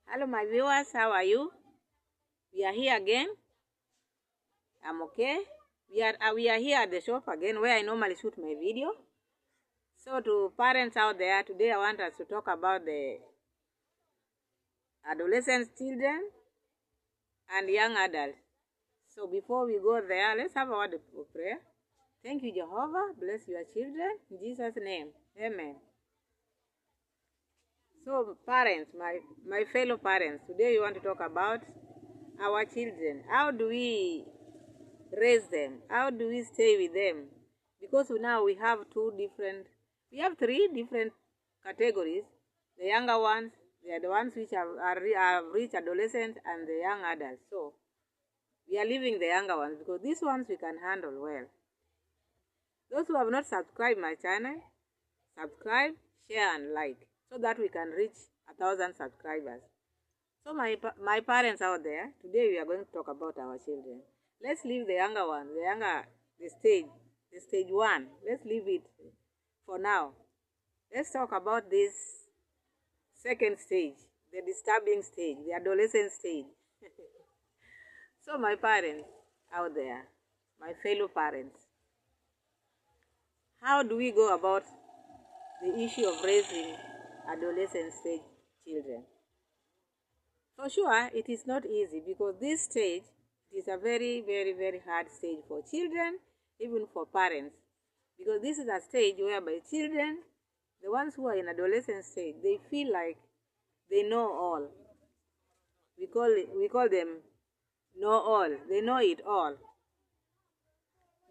Hello my viewers, how are you? We are here again. I'm okay. We are here at the shop again where I normally shoot my video. So to parents out there, today I want us to talk about the adolescent children and young adults. So before we go there, let's have a word of prayer. Thank you, Jehovah. Bless your children. In Jesus' name. Amen. So parents, my fellow parents, today we want to talk about our children. How do we raise them? How do we stay with them? Because now we have three different categories. The younger ones, they are the ones which have reached adolescence, and the young adults. So we are leaving the younger ones because these ones we can handle well. Those who have not subscribed my channel, subscribe, share and like so that we can reach 1,000 subscribers. So my parents out there, today we are going to talk about our children. Let's leave the younger one, the stage one. Let's leave it for now. Let's talk about this second stage, the disturbing stage, the adolescent stage. So my parents out there, my fellow parents, how do we go about the issue of raising adolescent stage children? For sure, it is not easy because this stage is a very, very, very hard stage for children, even for parents. Because this is a stage whereby children, the ones who are in adolescent stage, they feel like they know all. We call them know all. They know it all.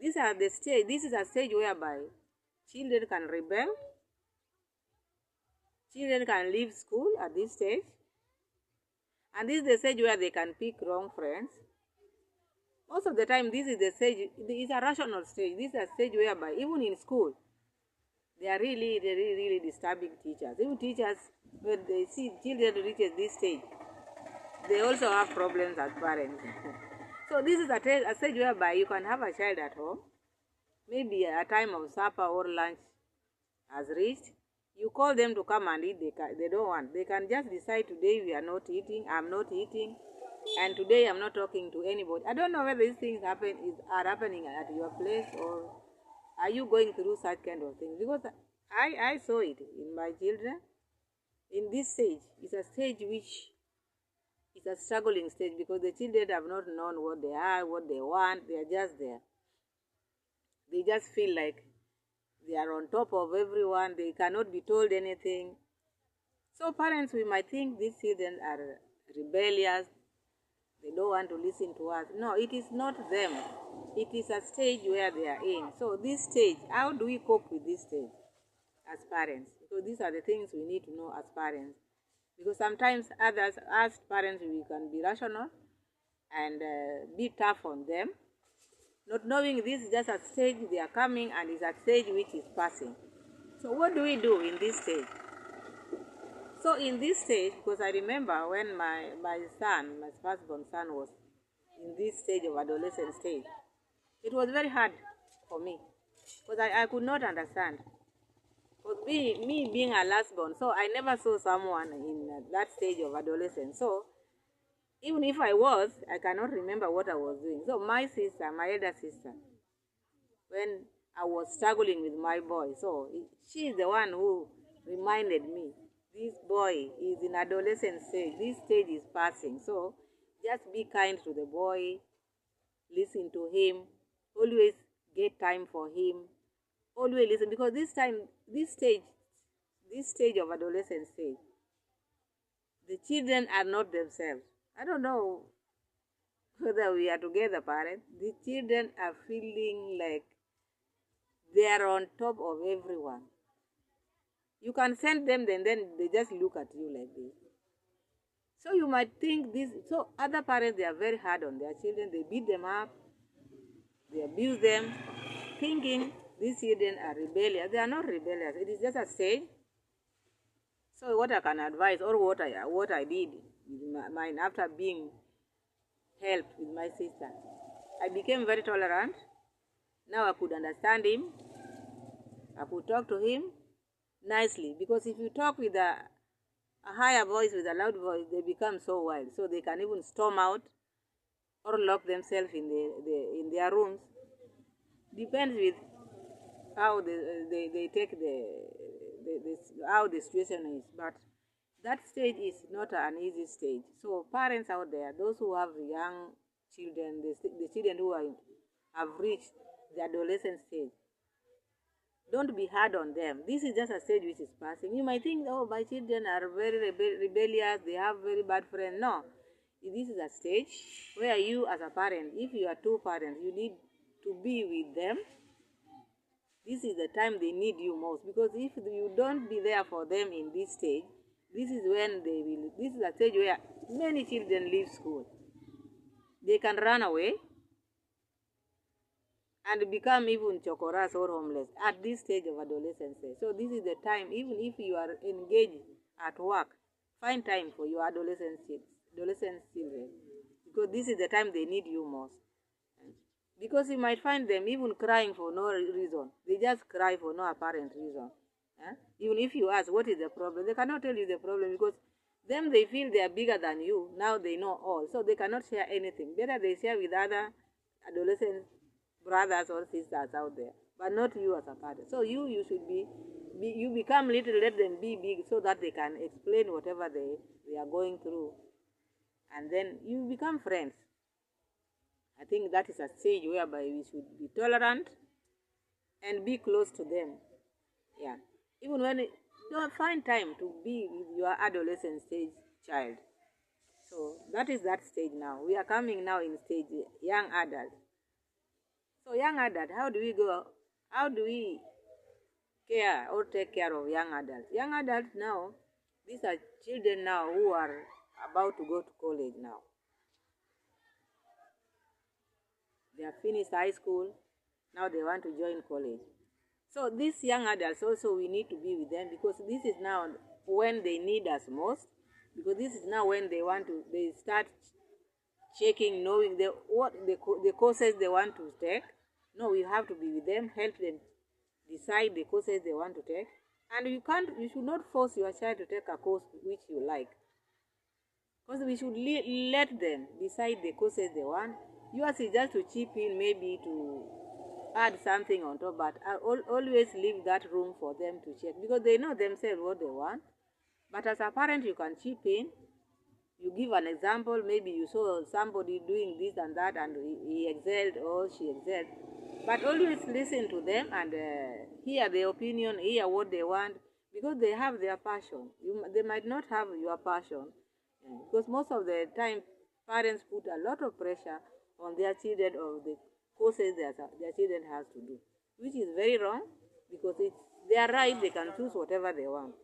This is a stage whereby children can rebel. Children can leave school at this stage. And this is the stage where they can pick wrong friends. Most of the time, this is the stage, it's a rational stage. This is a stage whereby, even in school, they are really disturbing teachers. Even teachers, when they see children reach this stage, they also have problems as parents. So this is a stage whereby you can have a child at home. Maybe a time of supper or lunch has reached. You call them to come and eat, they don't want. They can just decide today we are not eating, I'm not eating, and today I'm not talking to anybody. I don't know whether these things are happening at your place, or are you going through such kind of things? Because I saw it in my children. In this stage, it's a stage which is a struggling stage because the children have not known what they are, what they want. They are just there. They just feel like they are on top of everyone. They cannot be told anything. So parents, we might think these children are rebellious. They don't want to listen to us. No, it is not them. It is a stage where they are in. So this stage, how do we cope with this stage as parents? Because these are the things we need to know as parents. Because sometimes as parents, we can be rational and be tough on them, not knowing this is just a stage they are coming and is a stage which is passing. So what do we do in this stage? So in this stage, because I remember when my firstborn son was in this stage of adolescent stage, it was very hard for me because I could not understand. Because me being a lastborn, so I never saw someone in that stage of adolescence. So even if I cannot remember what I was doing. So my elder sister, when I was struggling with my boy, so she is the one who reminded me, this boy is in adolescent stage. This stage is passing. So just be kind to the boy, listen to him, always get time for him, always listen, because this stage of adolescent stage, the children are not themselves. I don't know whether we are together, parents. The children are feeling like they are on top of everyone. You can send them, then they just look at you like this. So you might think this. So other parents, they are very hard on their children. They beat them up. They abuse them, thinking these children are rebellious. They are not rebellious. It is just a stage. So what I can advise, or what I did with mine after being helped with my sister, I became very tolerant. Now I could understand him. I could talk to him nicely, because if you talk with a higher voice with a loud voice, they become so wild. So they can even storm out or lock themselves in in their rooms. Depends with how they take how the situation is. But that stage is not an easy stage. So parents out there, those who have young children, the children who have reached the adolescent stage, don't be hard on them. This is just a stage which is passing. You might think, oh, my children are very rebellious, they have very bad friends. No, this is a stage where you as a parent, if you are two parents, you need to be with them. This is the time they need you most, because if you don't be there for them in this stage, this is when this is a stage where many children leave school. They can run away and become even chokoras or homeless at this stage of adolescence. So this is the time, even if you are engaged at work, find time for your adolescent children, because this is the time they need you most. Because you might find them even crying for no reason. They just cry for no apparent reason. Even if you ask, what is the problem? They cannot tell you the problem, because them, they feel they are bigger than you. Now they know all. So they cannot share anything. Better they share with other adolescent brothers or sisters out there, but not you as a parent. So you should you become little, let them be big, so that they can explain whatever they are going through. And then you become friends. I think that is a stage whereby we should be tolerant and be close to them. Yeah. Even when you find time to be with your adolescent stage child. So that is that stage now. We are coming now in stage young adult. So young adult, how do we go? How do we care or take care of young adults? Young adults now, these are children now who are about to go to college now. They have finished high school, now they want to join college. So these young adults also, we need to be with them, because this is now when they need us most, because this is now when they start checking, knowing what the courses they want to take. No, we have to be with them, help them decide the courses they want to take. And you should not force your child to take a course which you like, because we should let them decide the courses they want. Yours is just to chip in, maybe to add something on top, but I always leave that room for them to check, because they know themselves what they want. But as a parent, you can chip in. You give an example. Maybe you saw somebody doing this and that, and he excelled or she excelled. But always listen to them and hear their opinion, hear what they want, because they have their passion. They might not have your passion, because most of the time, parents put a lot of pressure on their children of the courses their children has to do, which is very wrong, because it's their right. They can choose whatever they want.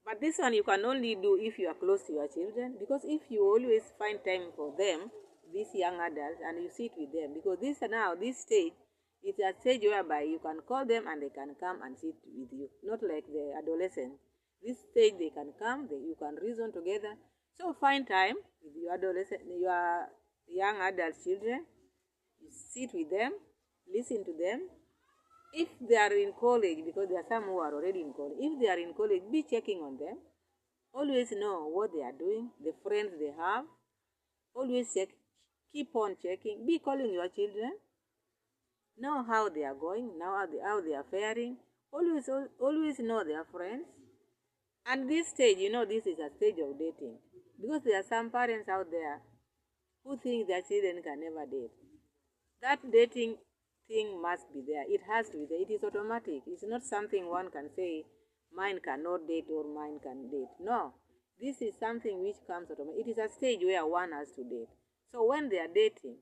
But this one you can only do if you are close to your children, because if you always find time for them, these young adults, and you sit with them, because this stage is a stage whereby you can call them and they can come and sit with you, not like the adolescent. This stage they can come, you can reason together. So find time with your young adult children. You sit with them, listen to them. If they are in college, because there are some who are already in college, if they are in college, be checking on them. Always know what they are doing, the friends they have. Always check, keep on checking. Be calling your children. Know how they are going, how they are faring. Always know their friends. And this stage, this is a stage of dating. Because there are some parents out there who think their children can never date. That dating thing must be there. It has to be there. It is automatic. It's not something one can say, mine cannot date or mine can date. No. This is something which comes automatically. It is a stage where one has to date. So when they are dating,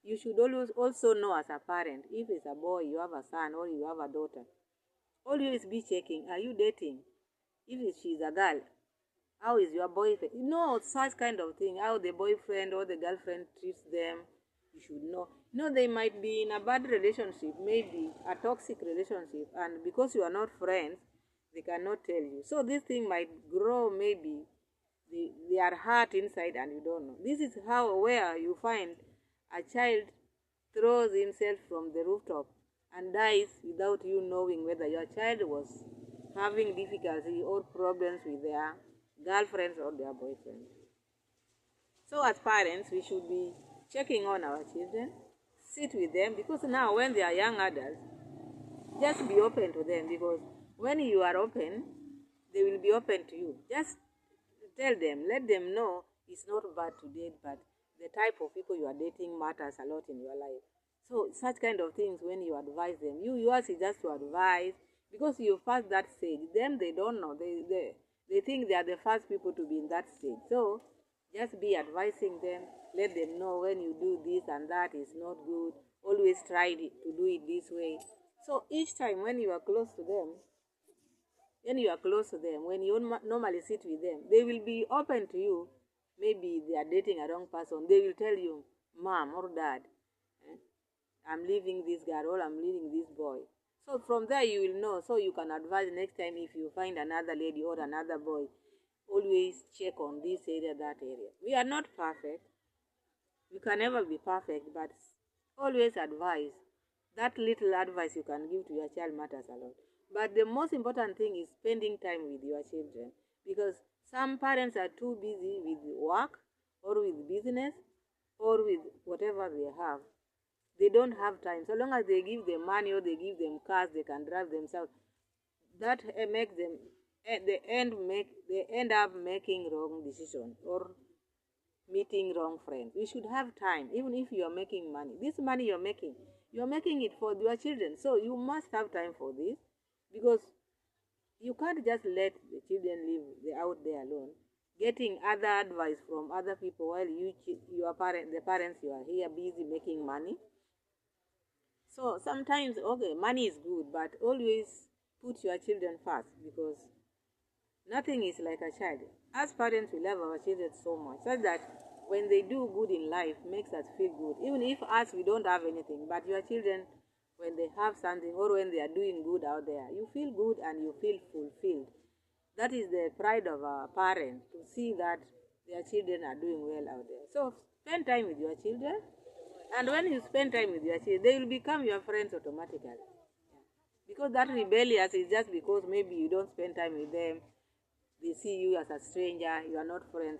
you should always also know as a parent, if it's a boy, you have a son, or you have a daughter, always be checking, are you dating? If she's a girl, how is your boyfriend? You know, such kind of thing, how the boyfriend or the girlfriend treats them. You should know. They might be in a bad relationship, maybe a toxic relationship, and because you are not friends, they cannot tell you. So this thing might grow, maybe they are hurt inside and you don't know. This is where you find a child throws himself from the rooftop and dies without you knowing whether your child was having difficulty or problems with their girlfriends or their boyfriends. So as parents, we should be checking on our children, sit with them, because now when they are young adults, just be open to them, because when you are open, they will be open to you. Just tell them, let them know it's not bad to date, but the type of people you are dating matters a lot in your life. So such kind of things, when you advise them, yours is just to advise, because you passed that stage. Them, they don't know. They think they are the first people to be in that stage. So just be advising them. Let them know when you do this and that is not good. Always try to do it this way. So each time when you are close to them, when you normally sit with them, they will be open to you. Maybe they are dating a wrong person. They will tell you, Mom or Dad, I'm leaving this girl or I'm leaving this boy. So from there you will know. So you can advise next time if you find another lady or another boy, always check on this area, that area. We are not perfect. We can never be perfect, but always advise. That little advice you can give to your child matters a lot. But the most important thing is spending time with your children, because some parents are too busy with work or with business or with whatever they have. They don't have time. So long as they give them money or they give them cars, they can drive themselves. That makes them, they end up making wrong decisions or meeting wrong friends. We should have time, even if you are making money. This money you're making it for your children. So you must have time for this, because you can't just let the children live out there alone, getting other advice from other people while the parents, you are here busy making money. So sometimes, okay, money is good, but always put your children first, because nothing is like a child. As parents, we love our children so much, so that when they do good in life, makes us feel good. Even if we don't have anything, but your children, when they have something or when they are doing good out there, you feel good and you feel fulfilled. That is the pride of a parent, to see that their children are doing well out there. So spend time with your children, and when you spend time with your children, they will become your friends automatically. Because that rebellious is just because maybe you don't spend time with them. They see you as a stranger, you are not friends.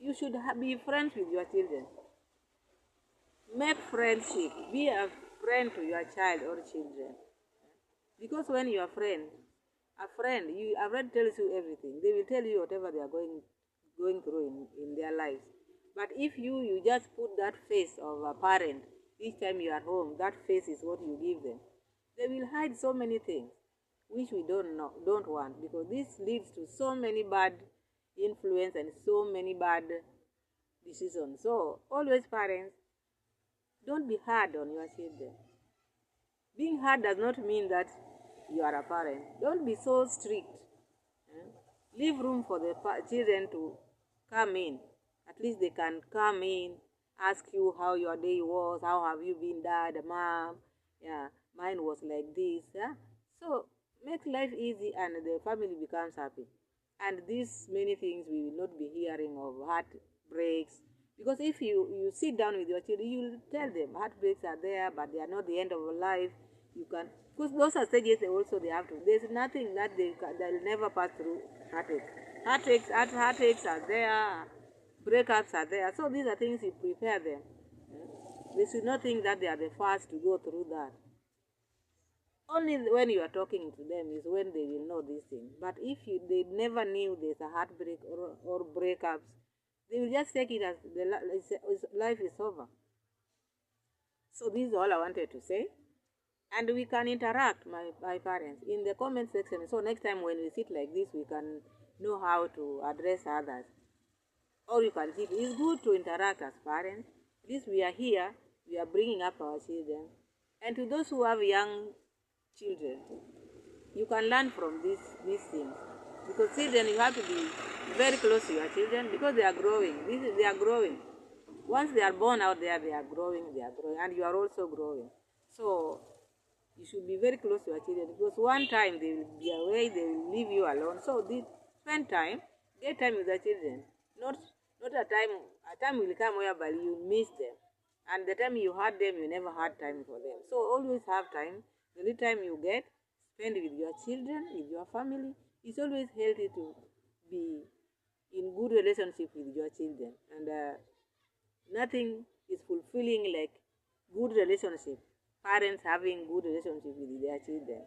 You should be friends with your children. Make friendship. Be a friend to your child or children. Because when you are a friend, a friend tells you everything. They will tell you whatever they are going through in their lives. But if you just put that face of a parent each time you are home, that face is what you give them. They will hide so many things which we don't want, because this leads to so many bad influence and so many bad decisions. So always, parents, don't be hard on your children. Being hard does not mean that you are a parent. Don't be so strict. Leave room for the children to come in. At least they can come in, ask you how your day was, how have you been, Dad, Mom, yeah, mine was like this. Yeah? So make life easy and the family becomes happy. And these many things we will not be hearing of heartbreaks. Because if you sit down with your children, you will tell them heartbreaks are there, but they are not the end of life. You can, because those are stages they have to. There's nothing that they'll never pass through heartaches. Heartaches are there, breakups are there. So these are things you prepare them. They should not think that they are the first to go through that. Only when you are talking to them is when they will know these things. But if they never knew there's a heartbreak or breakups, they will just take it as life is over. So this is all I wanted to say. And we can interact, my parents, in the comment section. So next time when we sit like this, we can know how to address others. Or you can see it's good to interact as parents. At least we are here, we are bringing up our children. And to those who have young children, you can learn from these things. Because children, you have to be very close to your children, because they are growing. They are growing. Once they are born out there, they are growing, and you are also growing. So you should be very close to your children, because one time they will be away, they will leave you alone. So spend time, get time with your children. Not a time will come whereby you miss them. And the time you had them, you never had time for them. So always have time. The little time you get, spend with your children, with your family. It's always healthy to be in good relationship with your children, and nothing is fulfilling like good relationship. Parents having good relationship with their children.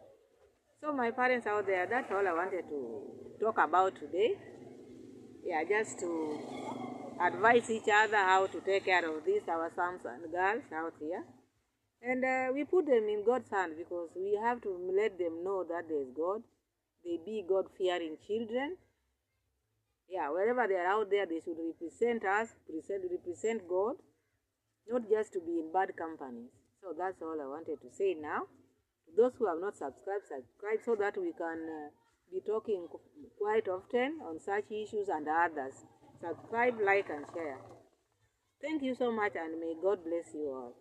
So my parents out there, that's all I wanted to talk about today. Yeah, just to advise each other how to take care of these our sons and girls out here. And we put them in God's hand because we have to let them know that there is God. They be God-fearing children. Yeah, wherever they are out there, they should represent us, represent God, not just to be in bad companies. So that's all I wanted to say now. Those who have not subscribed, subscribe so that we can be talking quite often on such issues and others. Subscribe, like, and share. Thank you so much, and may God bless you all.